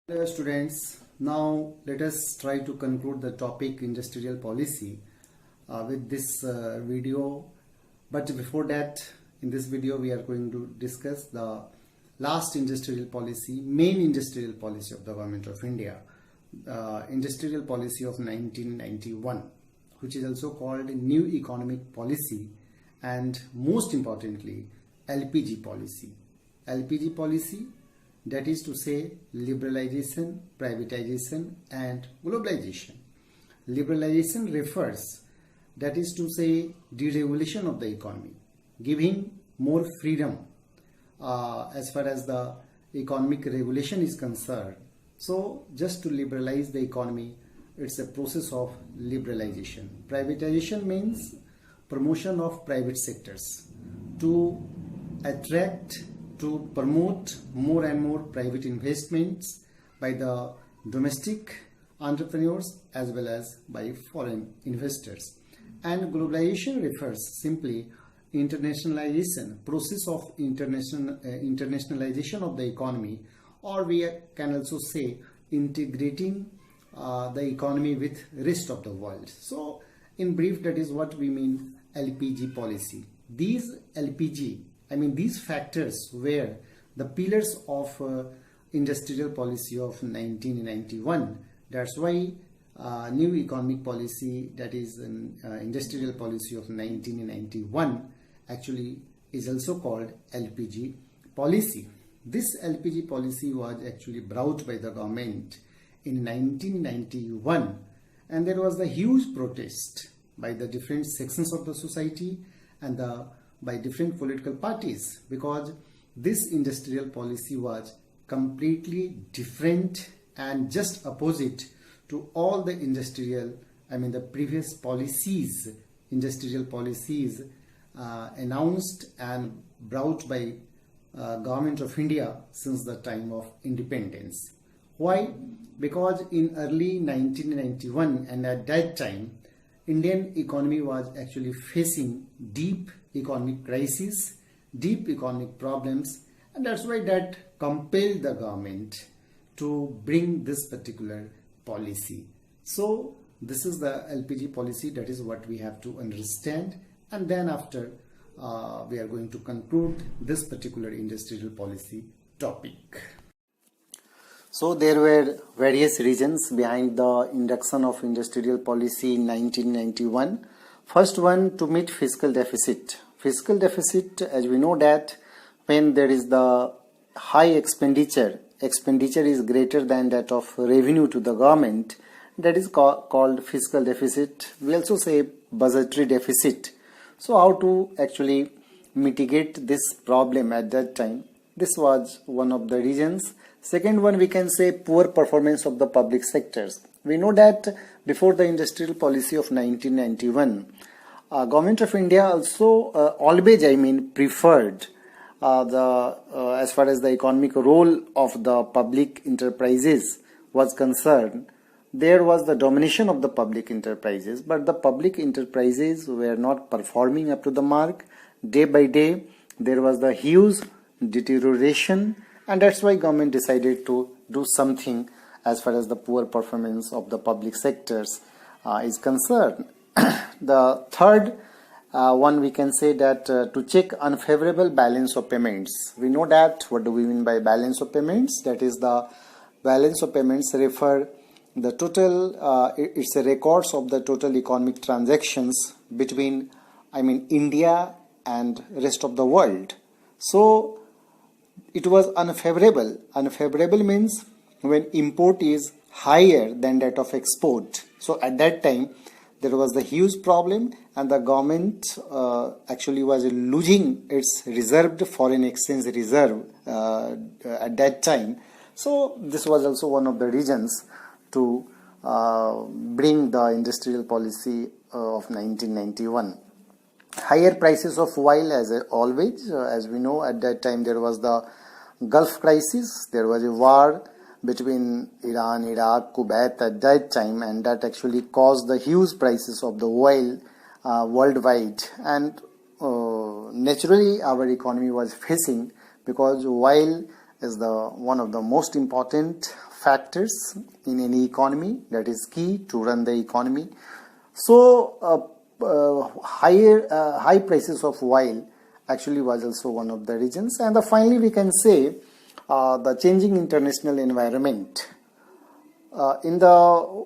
Hello students, now let us try to conclude the topic industrial policy with this video. But before that, in this video we are going to discuss the last industrial policy, main industrial policy of the Government of India, industrial policy of 1991, which is also called New Economic Policy, and most importantly LPG policy. LPG policy, that is to say liberalization, privatization and globalization. Liberalization refers, that is to say, deregulation of the economy, giving more freedom as far as the economic regulation is concerned. So just to liberalize the economy, it's a process of liberalization. Privatization means promotion of private sectors to attract, to promote more and more private investments by the domestic entrepreneurs as well as by foreign investors. And globalization refers simply internationalization, process of internationalization of the economy, or we can also say integrating the economy with rest of the world. So in brief, that is what we mean LPG policy. These factors were the pillars of industrial policy of 1991. That's why new economic policy, that is industrial policy of 1991, actually is also called LPG policy. This LPG policy was actually brought by the government in 1991, and there was a huge protest by the different sections of the society and by different political parties, because this industrial policy was completely different and just opposite to all the the previous policies, industrial policies announced and brought by Government of India since the time of independence. Why? Because in early 1991, and at that time, Indian economy was actually facing deep economic crisis, deep economic problems, and that's why that compelled the government to bring this particular policy. So this is the LPG policy, that is what we have to understand, and then after we are going to conclude this particular industrial policy topic. So there were various reasons behind the induction of industrial policy in 1991. First one, to meet fiscal deficit. Fiscal deficit, as we know that when there is the high expenditure is greater than that of revenue to the government, that is called fiscal deficit. We also say budgetary deficit. So how to actually mitigate this problem at that time? This was one of the reasons. Second one, we can say poor performance of the public sectors. We know that before the industrial policy of 1991, Government of India also always preferred as far as the economic role of the public enterprises was concerned. There was the domination of the public enterprises, but the public enterprises were not performing up to the mark. Day by day, there was the huge deterioration, and that's why government decided to do something as far as the poor performance of the public sectors is concerned. The third one, we can say that to check unfavorable balance of payments. We know that, what do we mean by balance of payments? That is, the balance of payments refer the total, it's a records of the total economic transactions between India and rest of the world. So it was unfavorable. Unfavorable means when import is higher than that of export. So at that time there was the huge problem, and the government actually was losing its reserved foreign exchange reserve at that time. So this was also one of the reasons to bring the industrial policy of 1991. Higher prices of oil, as always, as we know, at that time there was the Gulf crisis. There was a war between Iran, Iraq, Kuwait at that time, and that actually caused the huge prices of the oil worldwide. And naturally our economy was facing, because oil is one of the most important factors in any economy that is key to run the economy. So high prices of oil actually was also one of the reasons. And finally we can say the changing international environment in the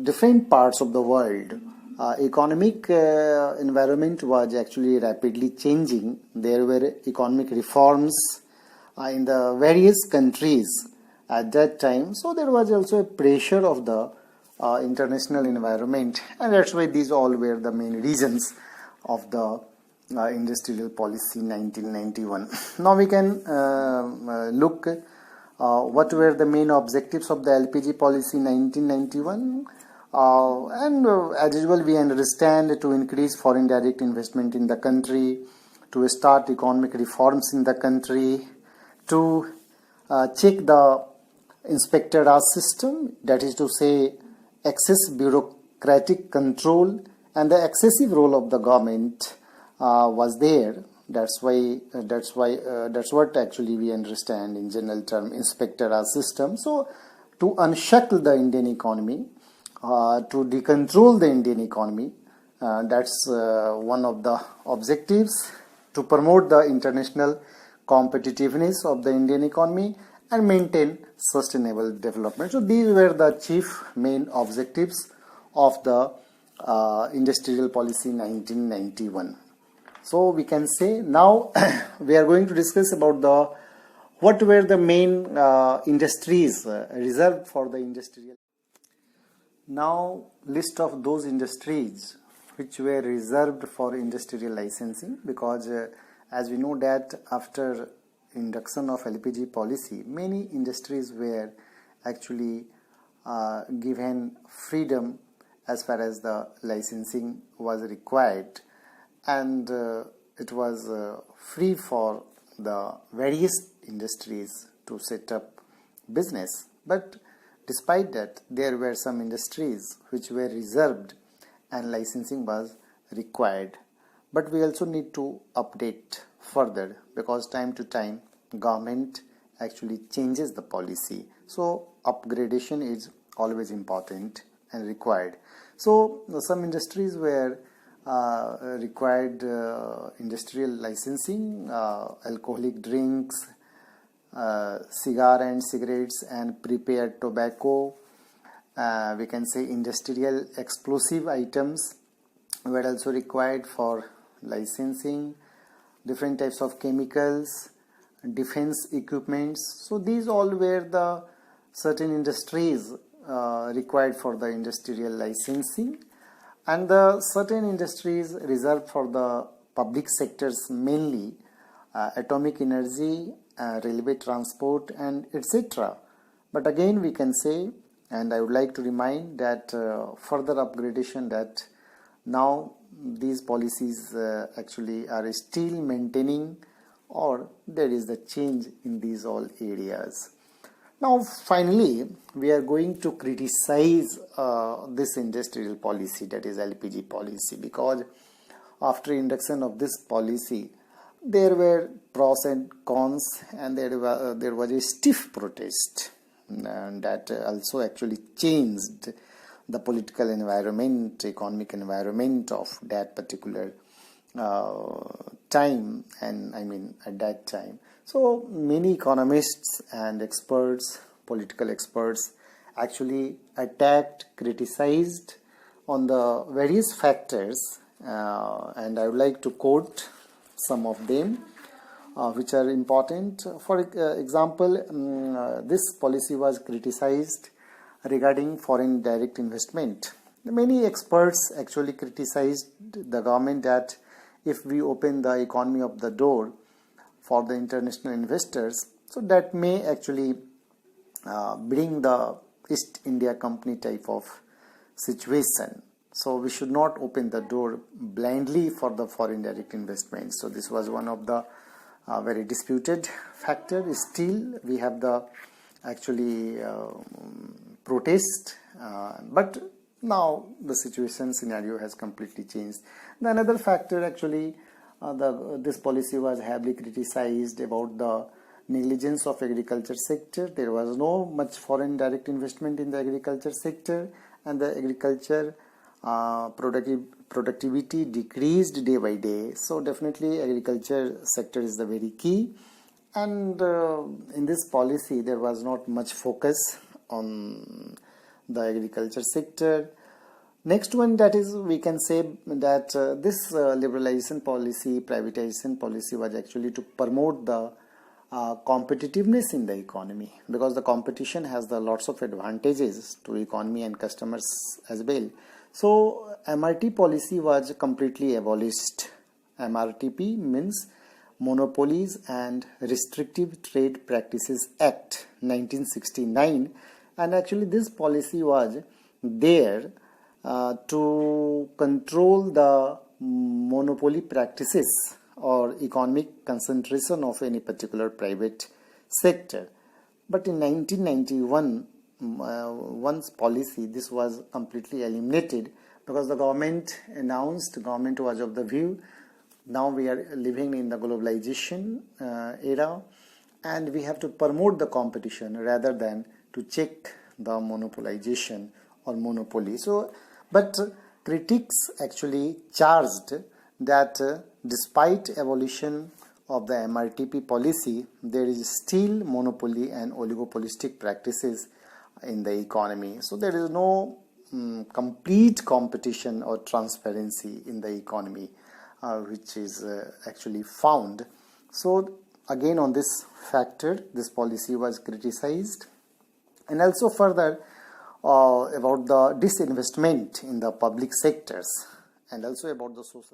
different parts of the world. Economic environment was actually rapidly changing. There were economic reforms in the various countries at that time. So there was also a pressure of the international environment, and that's why these all were the main reasons of the industrial policy 1991. Now we can look what were the main objectives of the LPG policy 1991. As usual, we understand to increase foreign direct investment in the country, to start economic reforms in the country, to check the inspectorate system, that is to say excess bureaucratic control and the excessive role of the government was there. That's what actually we understand in general term inspectorate system. So to unshackle the Indian economy, to decontrol the Indian economy, that's one of the objectives, to promote the international competitiveness of the Indian economy and maintain sustainable development. So these were the chief main objectives of the industrial policy 1991. So we can say now we are going to discuss about what were the main industries reserved for the industrial. Now list of those industries which were reserved for industrial licensing, because as we know that after induction of LPG policy, many industries were actually given freedom as far as the licensing was required, and it was free for the various industries to set up business. But despite that, there were some industries which were reserved and licensing was required. But we also need to update further, because time to time government actually changes the policy. So upgradation is always important and required. So some industries were required industrial licensing, alcoholic drinks, cigar and cigarettes and prepared tobacco. We can say industrial explosive items were also required for licensing, different types of chemicals, defense equipments. So these all were the certain industries required for the industrial licensing, and the certain industries reserved for the public sectors, mainly atomic energy, railway transport and etc. But again we can say, and I would like to remind that further upgradation, that now these policies actually are still maintaining, or there is the change in these all areas. Now finally we are going to criticize this industrial policy, that is LPG policy, because after induction of this policy there were pros and cons, and there was a stiff protest, and that also actually changed the political environment, economic environment of that particular time, and I mean at that time. So many economists and experts, political experts, actually attacked, criticized on the various factors, and I would like to quote some of them which are important. For example, this policy was criticized regarding foreign direct investment. Many experts actually criticized the government that if we open the economy of the door for the international investors, so that may actually bring the East India Company type of situation. So we should not open the door blindly for the foreign direct investment. So this was one of the very disputed factor. Still we have the actually protest, but now the situation scenario has completely changed. The another factor actually, this policy was heavily criticized about the negligence of agriculture sector. There was no much foreign direct investment in the agriculture sector, and the agriculture productivity decreased day by day. So definitely agriculture sector is the very key, and in this policy there was not much focus on the agriculture sector. Next one, that is, we can say that this liberalization policy, privatization policy was actually to promote the competitiveness in the economy, because the competition has the lots of advantages to economy and customers as well. So MRT policy was completely abolished. MRTP means Monopolies and Restrictive Trade Practices Act 1969, and actually this policy was there to control the monopoly practices or economic concentration of any particular private sector. But in 1991, once policy, this was completely eliminated, because the government was of the view, now we are living in the globalization era, and we have to promote the competition rather than to check the monopolization or monopoly. So, but critics actually charged that despite abolition of the MRTP policy, there is still monopoly and oligopolistic practices in the economy. So there is no complete competition or transparency in the economy, which is actually found. So again, on this factor, this policy was criticized, and also further about the disinvestment in the public sectors, and also about the social